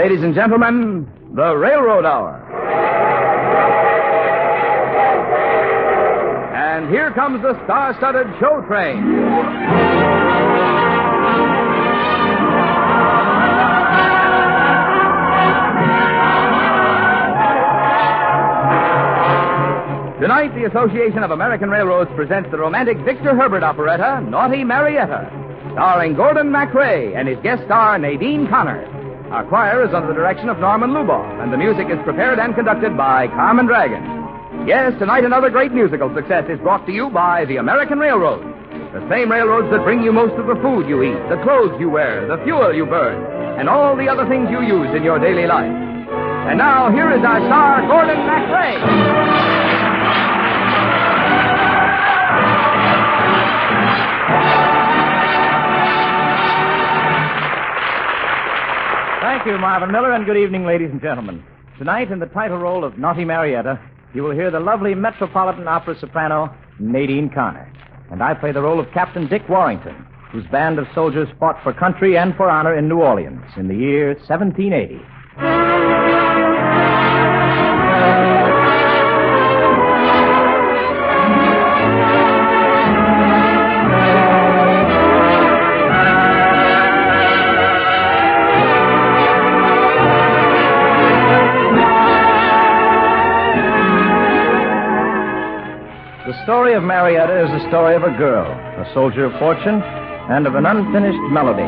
Ladies and gentlemen, the Railroad Hour. And here comes the star-studded show train. Tonight, the Association of American Railroads presents the romantic Victor Herbert operetta, Naughty Marietta, starring Gordon MacRae and his guest star, Nadine Connor. Our choir is under the direction of Norman Luboff, and the music is prepared and conducted by Carmen Dragon. Yes, tonight another great musical success is brought to you by the American Railroads, the same railroads that bring you most of the food you eat, the clothes you wear, the fuel you burn, and all the other things you use in your daily life. And now, here is our star, Gordon MacRae. Thank you, Marvin Miller, and good evening, ladies and gentlemen. Tonight, in the title role of Naughty Marietta, you will hear the lovely Metropolitan Opera soprano, Nadine Connor. And I play the role of Captain Dick Warrington, whose band of soldiers fought for country and for honor in New Orleans in the year 1780. The story of Marietta is the story of a girl, a soldier of fortune, and of an unfinished melody.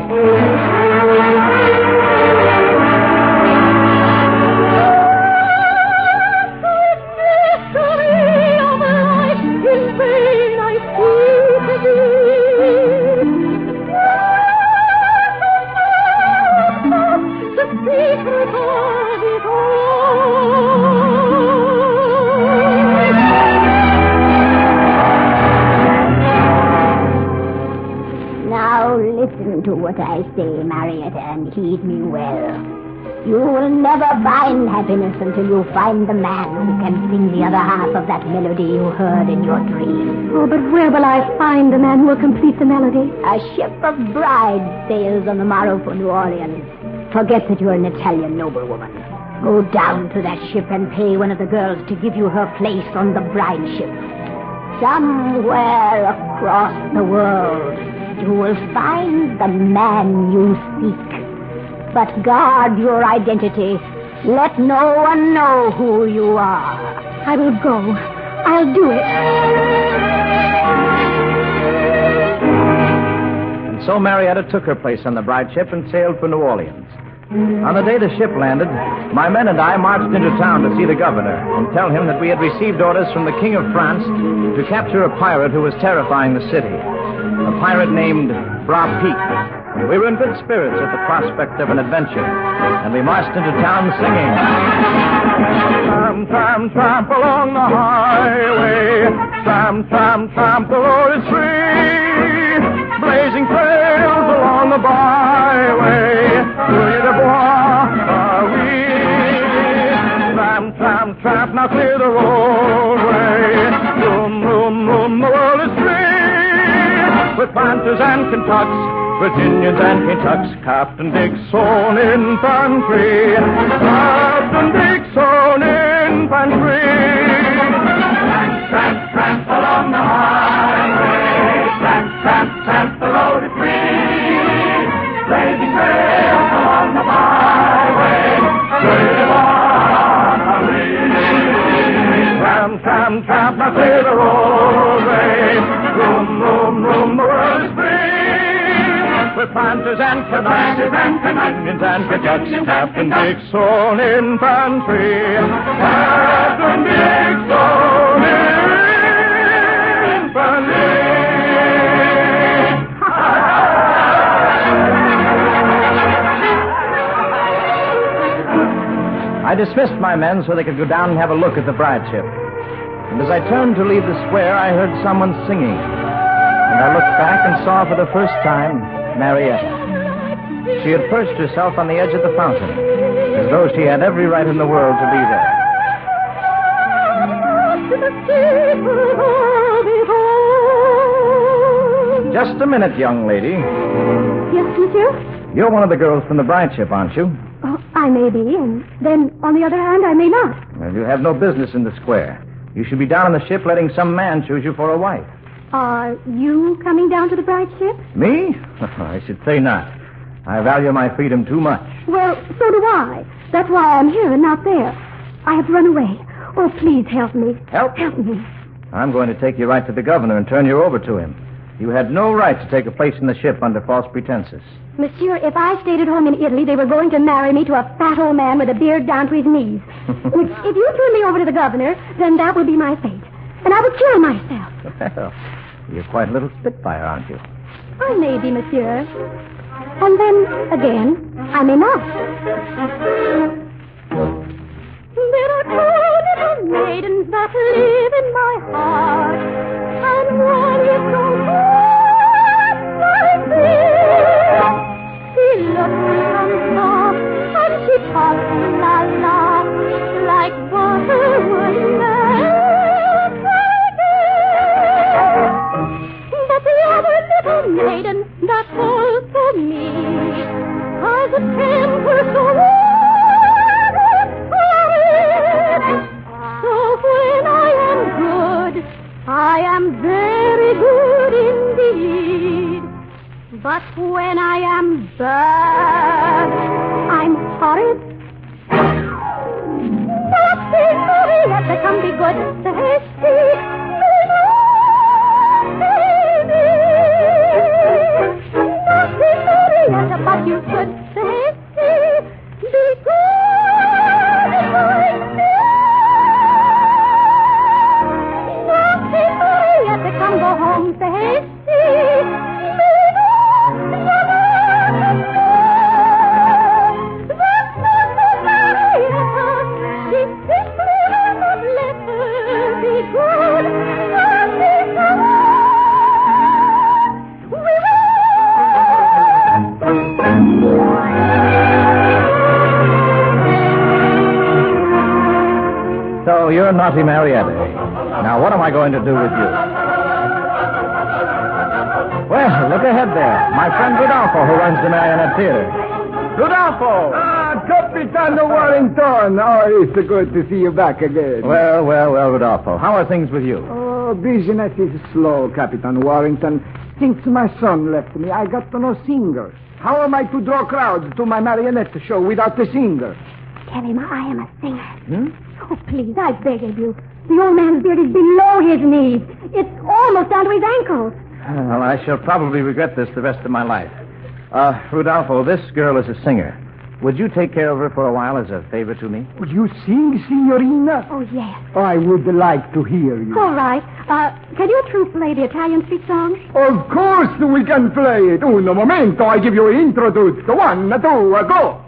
Listen to what I say, Marietta, and heed me well. You will never find happiness until you find the man who can sing the other half of that melody you heard in your dream. Oh, but where will I find the man who will complete the melody? A ship of brides sails on the morrow for New Orleans. Forget that you're an Italian noblewoman. Go down to that ship and pay one of the girls to give you her place on the bride ship. Somewhere across the world, you will find the man you seek. But guard your identity. Let no one know who you are. I will go. I'll do it. And so Marietta took her place on the bride ship and sailed for New Orleans. On the day the ship landed, my men and I marched into town to see the governor and tell him that we had received orders from the King of France to capture a pirate who was terrifying the city. A pirate named Bras Peak. We were in good spirits at the prospect of an adventure, and we marched into town singing. Tramp, tramp, tramp along the highway. Tramp, tramp, tramp, the road is free. Blazing trails along the byway. Louis de Bois are we. Tramp, tramp, tramp, now clear the roadway. Room, room, room, the world is free. With planters and Kentucks, Virginians and Kentucks, Captain Dick's own infantry. Captain Dick's own infantry. Tramp, tramp, tramp along the highway. Tramp, tramp, tramp, the road is free. Blazing trails along the byway. Live on a wheel. Tramp, tramp, tramp, now clear the roadway. Room, room, room, the world is free. With planters and Canadians and Canadians and Kentucks, Captain Dick's own infantry. Captain Dick's own infantry. I dismissed my men so they could go down and have a look at the bride ship. And as I turned to leave the square, I heard someone singing. And I looked back and saw for the first time Marietta. She had perched herself on the edge of the fountain, as though she had every right in the world to be there. Just a minute, young lady. Yes, monsieur? You're one of the girls from the bride ship, aren't you? Oh, I I may be, and then, on the other hand, I may not. Well, you have no business in the square. You should be down on the ship letting some man choose you for a wife. Are you coming down to the bride ship? Me? I should say not. I value my freedom too much. Well, so do I. That's why I'm here and not there. I have run away. Oh, please help me. Help? Help me. I'm going to take you right to the governor and turn you over to him. You had no right to take a place in the ship under false pretenses. Monsieur, if I stayed at home in Italy, they were going to marry me to a fat old man with a beard down to his knees. If you turn me over to the governor, then that will be my fate. And I will kill myself. Well, you're quite a little spitfire, aren't you? I may be, monsieur. And then, again, I may not. There are two little maidens that live in my heart, and one is so good like this. She looks and soft, and she talks la la, like butter would melt like this. But the other little maiden that falls for me has a temper so horrid. So when I am good, I am very good indeed. But when I am bad, I'm horrid. Naughty Marietta, come be good, tasty. Naughty Marietta, but you should tasty. Be good like me. Naughty Marietta, come go home, tasty. So you're naughty Marietta. Now, what am I going to do with you? Well, look ahead there. My friend Rodolfo, who runs the Marionette Theater. Rodolfo! Capitan Warrington. Oh, it's good to see you back again. Well, Rodolfo. How are things with you? Oh, business is slow, Capitan Warrington. Since my son left me, I got no singers. How am I to draw crowds to my marionette show without a singer? Tell him I am a singer. Oh, please, I beg of you. The old man's beard is below his knees. It's almost down to his ankles. Well, I shall probably regret this the rest of my life. Rodolfo, this girl is a singer. Would you take care of her for a while as a favor to me? Would you sing, signorina? Oh, yes. Oh, I would like to hear you. All right. Can you two play the Italian street songs? Of course we can play it. Uno momento, I give you intro to 1, 2, go.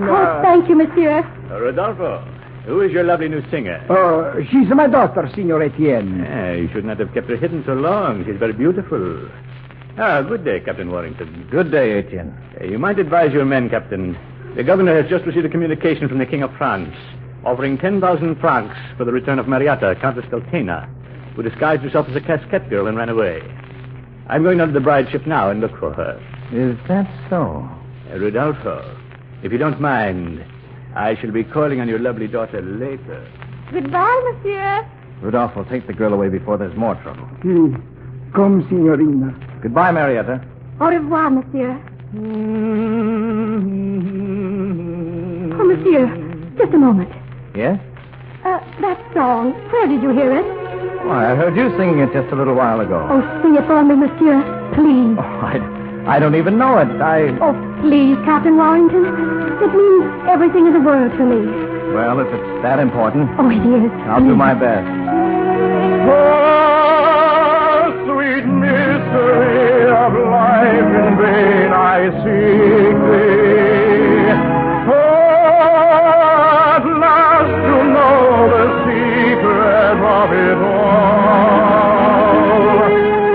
Oh, thank you, monsieur. Rodolfo, who is your lovely new singer? Oh, she's my daughter, Signor Etienne. You should not have kept her hidden so long. She's very beautiful. Good day, Captain Warrington. Good day, Etienne. You might advise your men, Captain. The governor has just received a communication from the King of France, offering 10,000 francs for the return of Marietta, Countess Deltena, who disguised herself as a casquette girl and ran away. I'm going down to the bride ship now and look for her. Is that so? Rodolfo, if you don't mind, I shall be calling on your lovely daughter later. Goodbye, monsieur. Rodolfo, take the girl away before there's more trouble. Si. Come, signorina. Goodbye, Marietta. Au revoir, monsieur. Oh, monsieur, just a moment. Yes? That song, where did you hear it? Why, I heard you singing it just a little while ago. Oh, sing it for me, monsieur, please. Oh, I don't even know it. Oh, please, Captain Warrington. It means everything in the world to me. Well, if it's that important, Oh, it is. I'll do my best. Oh, sweet mystery of life, in vain I seek thee. Oh, at last to know the secret of it all.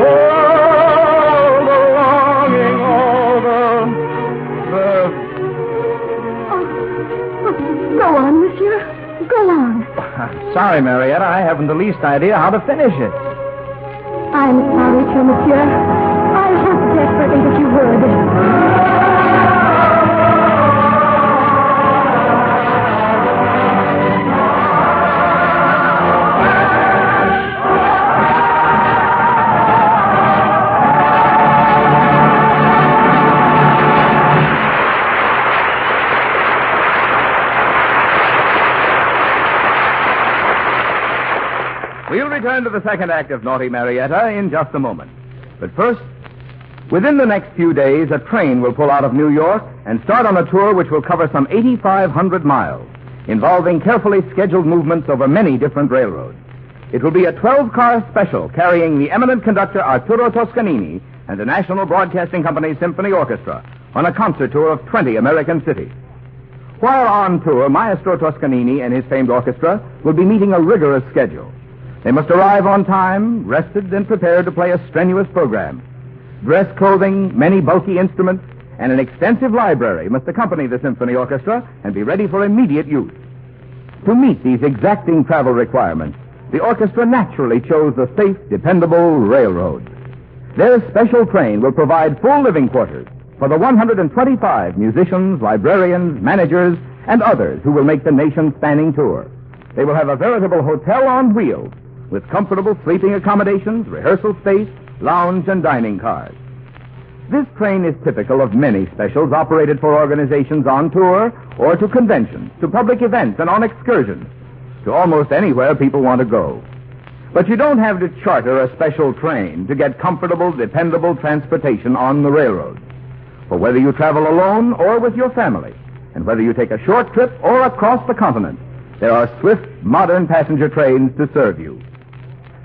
Oh, the longing, all the... Go on, monsieur. Go on. Sorry, Marietta, I haven't the least idea how to finish it. I'm sorry, too, monsieur. I hope desperately that you would. We'll return to the second act of Naughty Marietta in just a moment. But first, within the next few days, a train will pull out of New York and start on a tour which will cover some 8,500 miles, involving carefully scheduled movements over many different railroads. It will be a 12-car special carrying the eminent conductor Arturo Toscanini and the National Broadcasting Company Symphony Orchestra on a concert tour of 20 American cities. While on tour, Maestro Toscanini and his famed orchestra will be meeting a rigorous schedule. They must arrive on time, rested and prepared to play a strenuous program. Dress clothing, many bulky instruments, and an extensive library must accompany the symphony orchestra and be ready for immediate use. To meet these exacting travel requirements, the orchestra naturally chose the safe, dependable railroad. Their special train will provide full living quarters for the 125 musicians, librarians, managers, and others who will make the nation-spanning tour. They will have a veritable hotel on wheels, with comfortable sleeping accommodations, rehearsal space, lounge, and dining cars. This train is typical of many specials operated for organizations on tour or to conventions, to public events, and on excursions, to almost anywhere people want to go. But you don't have to charter a special train to get comfortable, dependable transportation on the railroad. For whether you travel alone or with your family, and whether you take a short trip or across the continent, there are swift, modern passenger trains to serve you.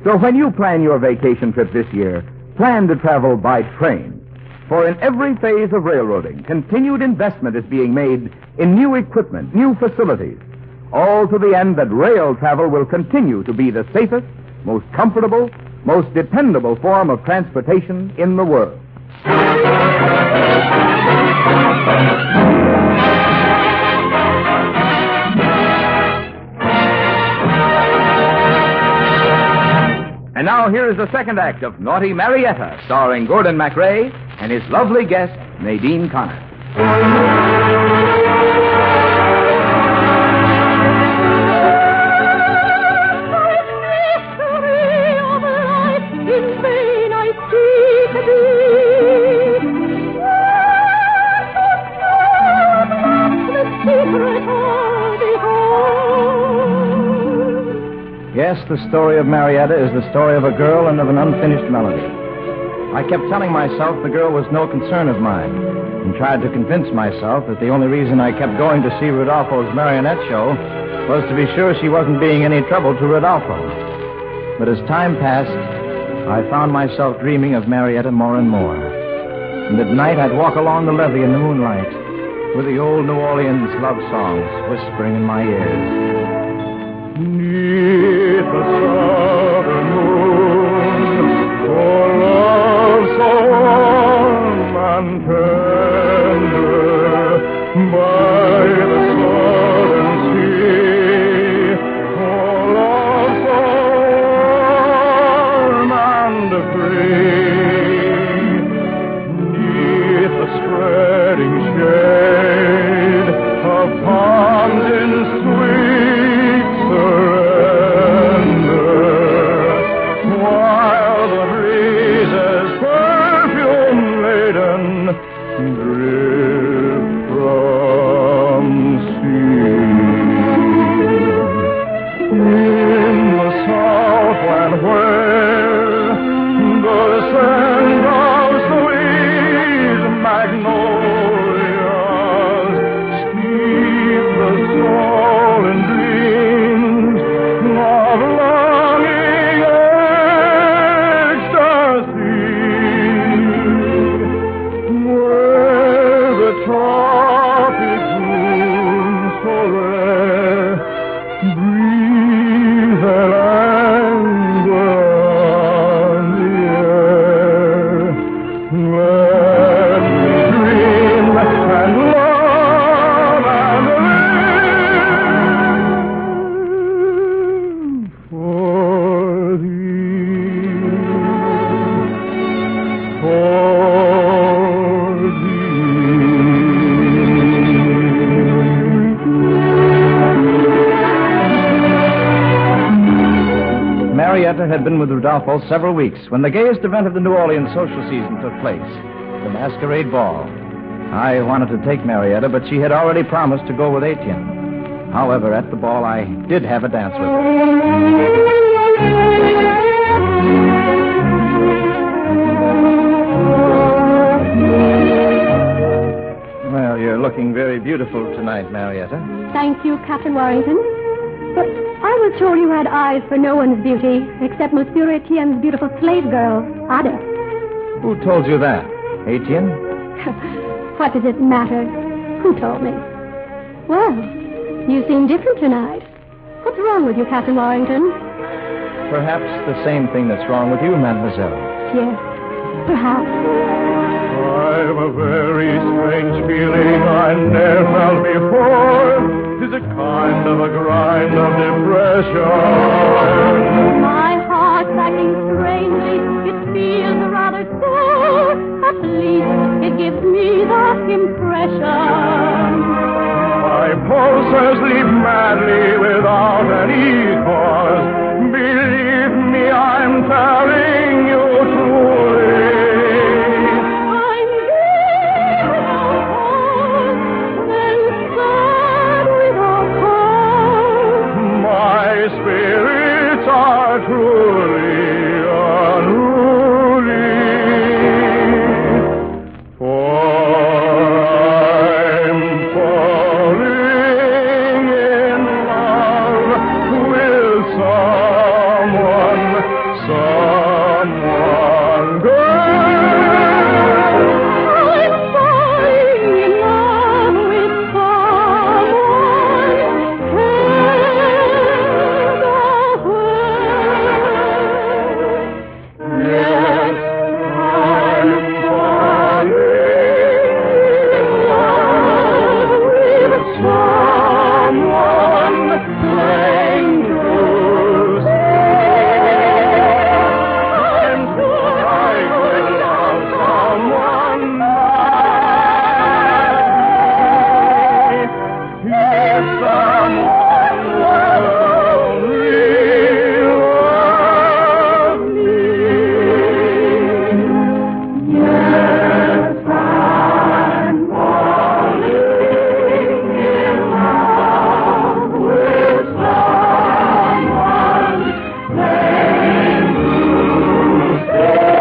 So when you plan your vacation trip this year, plan to travel by train. For in every phase of railroading, continued investment is being made in new equipment, new facilities, all to the end that rail travel will continue to be the safest, most comfortable, most dependable form of transportation in the world. And now here is the second act of Naughty Marietta, starring Gordon MacRae and his lovely guest, Nadine Connor. Yes, the story of Marietta is the story of a girl and of an unfinished melody. I kept telling myself the girl was no concern of mine, and tried to convince myself that the only reason I kept going to see Rodolfo's marionette show was to be sure she wasn't being any trouble to Rodolfo. But as time passed, I found myself dreaming of Marietta more and more. And at night I'd walk along the levee in the moonlight, with the old New Orleans love songs whispering in my ears. Neath the southern moon, for love so Marietta had been with Rodolfo several weeks when the gayest event of the New Orleans social season took place, the masquerade ball. I wanted to take Marietta, but she had already promised to go with Etienne. However, at the ball, I did have a dance with her. Well, you're looking very beautiful tonight, Marietta. Thank you, Captain Warrington. But I was told you had eyes for no one's beauty except Monsieur Etienne's beautiful slave girl, Ada. Who told you that? Etienne? What does it matter? Who told me? Well, you seem different tonight. What's wrong with you, Captain Warrington? Perhaps the same thing that's wrong with you, mademoiselle. Yes, perhaps. I've a very strange feeling I never felt before. 'Tis a kind of a grind of depression. My heart's acting strangely. It feels rather sore. At least it gives me that impression. My pulses leap madly without any cause. Believe me, I'm telling you truly. I'm gay without cause, then sad without cause. My spirits are truly unruly. For I'm falling in love with someone good. I'm falling in love with someone. Yes, I'm falling in love with someone plain to see. I'm sure I will love someone madly if someone will only love me. Yes, I'm falling in love with someone plain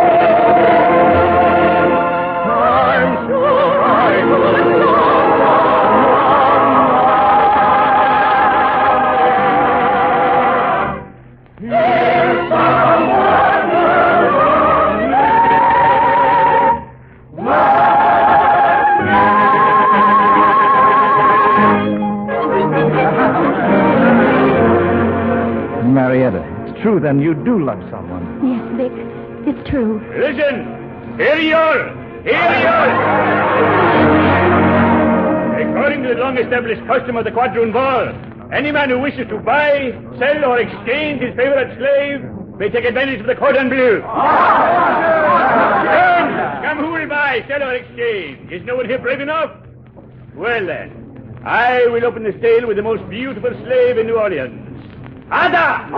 to see. I'm sure I will love someone if someone will Marietta, it's true then you do love someone. Yes, Vic, it's true. Listen! Here you are! Here you are! According to the long-established custom of the quadroon ball, any man who wishes to buy, sell, or exchange his favorite slave may take advantage of the cordon bleu. Come, who will buy, sell, or exchange? Is no one here brave enough? Well, then, I will open the sale with the most beautiful slave in New Orleans. Ada!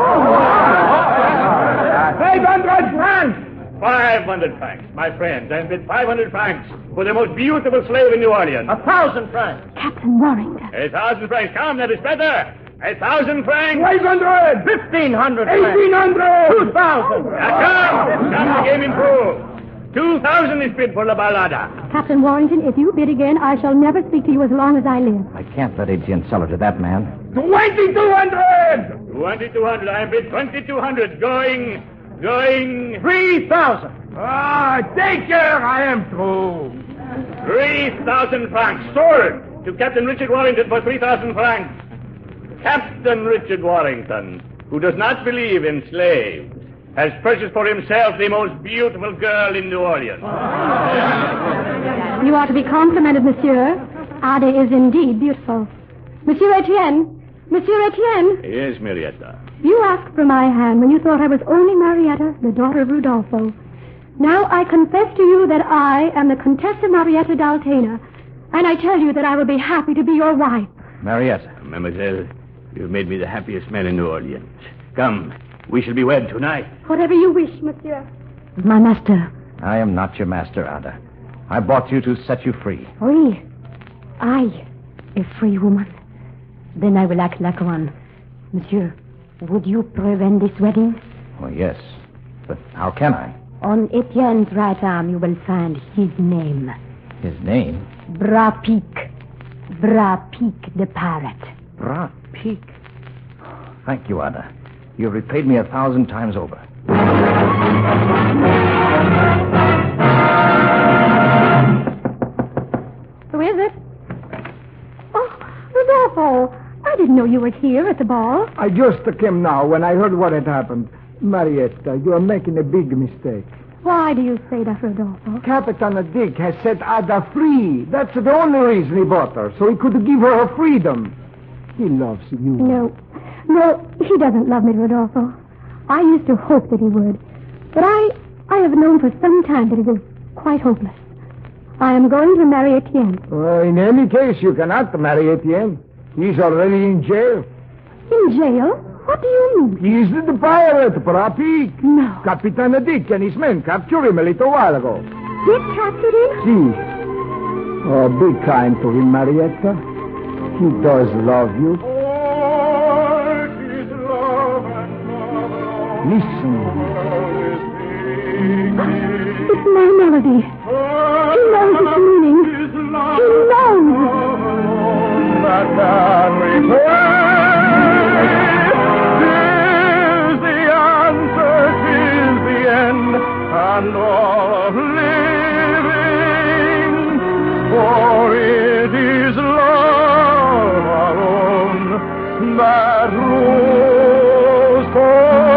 500 francs! 500 francs, my friends. I bid 500 francs for the most beautiful slave in New Orleans. 1,000 francs! Captain Warrington. 1,000 francs. Come, that is better. 1,000 francs. 500! 1,500 1,800! 2,000! Come, the game improved. 2,000 is bid for La Ballada. Captain Warrington, if you bid again, I shall never speak to you as long as I live. I can't let Etienne sell her to that man. 2,200! 2,200. I bid 2,200. Going. 3,000! Ah, take care, I am through. 3,000 francs. Sold to Captain Richard Warrington for 3,000 francs. Captain Richard Warrington, who does not believe in slaves, has purchased for himself the most beautiful girl in New Orleans. You are to be complimented, monsieur. Ada is indeed beautiful. Monsieur Etienne! Monsieur Etienne! Yes, Marietta. You asked for my hand when you thought I was only Marietta, the daughter of Rodolfo. Now I confess to you that I am the Contessa Marietta d'Altena, and I tell you that I will be happy to be your wife. Marietta. Mademoiselle, you've made me the happiest man in New Orleans. Come, We shall be wed tonight. Whatever you wish, monsieur. My master. I am not your master, Ada. I bought you to set you free. Oui. I, a free woman. Then I will act like one. Monsieur, would you prevent this wedding? Oh, yes. But how can I? On Etienne's right arm, you will find his name. His name? Bras-Pique. Bras-Pique the pirate. Bras-Pique. Thank you, Ada. You've repaid me 1,000 times over. Who is it? Oh, Rodolfo. I didn't know you were here at the ball. I just came now when I heard what had happened. Marietta, you are making a big mistake. Why do you say that, Rodolfo? Capitan Dick has set Ada free. That's the only reason he bought her, so he could give her her freedom. He loves you. No, he doesn't love me, Rodolfo. I used to hope that he would. But I have known for some time that it is quite hopeless. I am going to marry Etienne. In any case, you cannot marry Etienne. He's already in jail. In jail? What do you mean? He's the pirate, Bras-Pique. No. Capitan Dick and his men captured him a little while ago. Dick captured him? See. Oh, be kind to him, Marietta. He does love you. Listen. It's my melody. He knows its meaning. He knows. That can return. Tis the answer, tis the end, and all of living. For it is love alone that rules forever.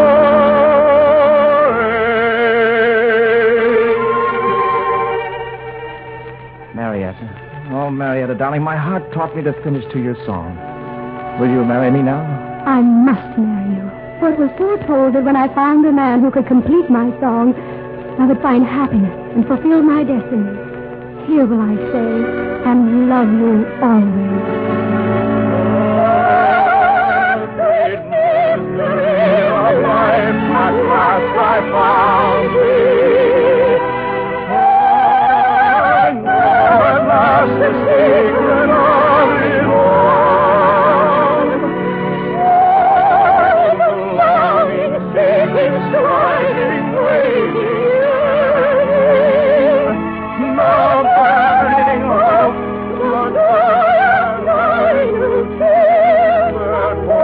Marietta. Oh, Marietta, darling, my heart taught me to finish to your song. Will you marry me now? I must marry you. For it was foretold that when I found a man who could complete my song, I would find happiness and fulfill my destiny. Here will I stay and love you always. Great mystery of life, at last I found thee. I know at last the secret of it all. Oh, the longing, seeking, striving, waiting, yearning. No burning hope, but I you care for.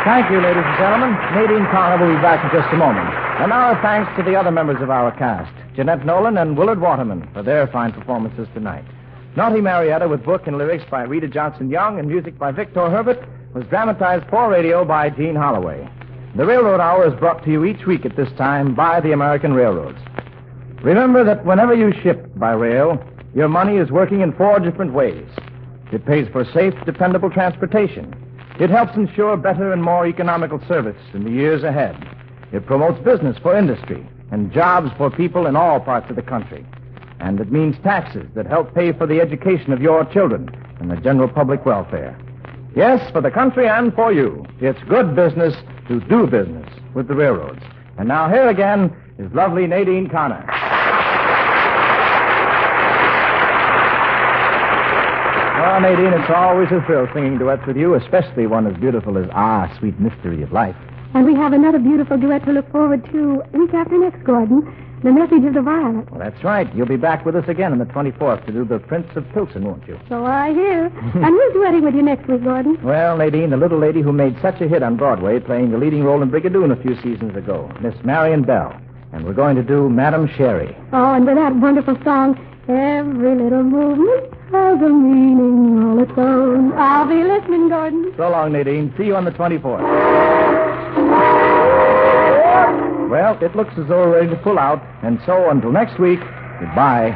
Thank you, ladies and gentlemen. Nadine Connor will be back in just a moment. And our thanks to the other members of our cast, Jeanette Nolan and Willard Waterman, for their fine performances tonight. Naughty Marietta, with book and lyrics by Rita Johnson-Young and music by Victor Herbert, was dramatized for radio by Gene Holloway. The Railroad Hour is brought to you each week at this time by the American Railroads. Remember that whenever you ship by rail, your money is working in 4 different ways. It pays for safe, dependable transportation. It helps ensure better and more economical service in the years ahead. It promotes business for industry and jobs for people in all parts of the country. And it means taxes that help pay for the education of your children and the general public welfare. Yes, for the country and for you. It's good business to do business with the railroads. And now here again is lovely Nadine Connor. Well, Nadine, it's always a thrill singing duets with you, especially one as beautiful as Ah, Sweet Mystery of Life. And we have another beautiful duet to look forward to week after next, Gordon. The message of the violet. Well, that's right. You'll be back with us again on the 24th to do the Prince of Pilsen, won't you? So I hear. And who's wedding with you next week, Gordon? Well, Nadine, the little lady who made such a hit on Broadway playing the leading role in Brigadoon a few seasons ago, Miss Marion Bell. And we're going to do Madame Sherry. Oh, and with that wonderful song, Every Little Movement Has a Meaning All Its Own. I'll be listening, Gordon. So long, Nadine. See you on the 24th. Well, it looks as though we're ready to pull out. And so, until next week, goodbye.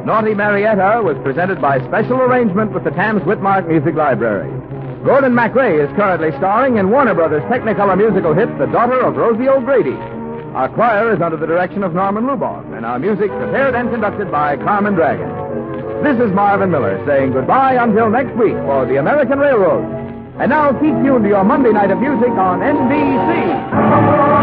Naughty Marietta was presented by special arrangement with the Tams Whitmark Music Library. Gordon MacRae is currently starring in Warner Brothers' Technicolor musical hit, The Daughter of Rosie O'Grady. Our choir is under the direction of Norman Luboff, and our music prepared and conducted by Carmen Dragon. This is Marvin Miller saying goodbye until next week for the American Railroad. And now keep tuned to your Monday night of music on NBC.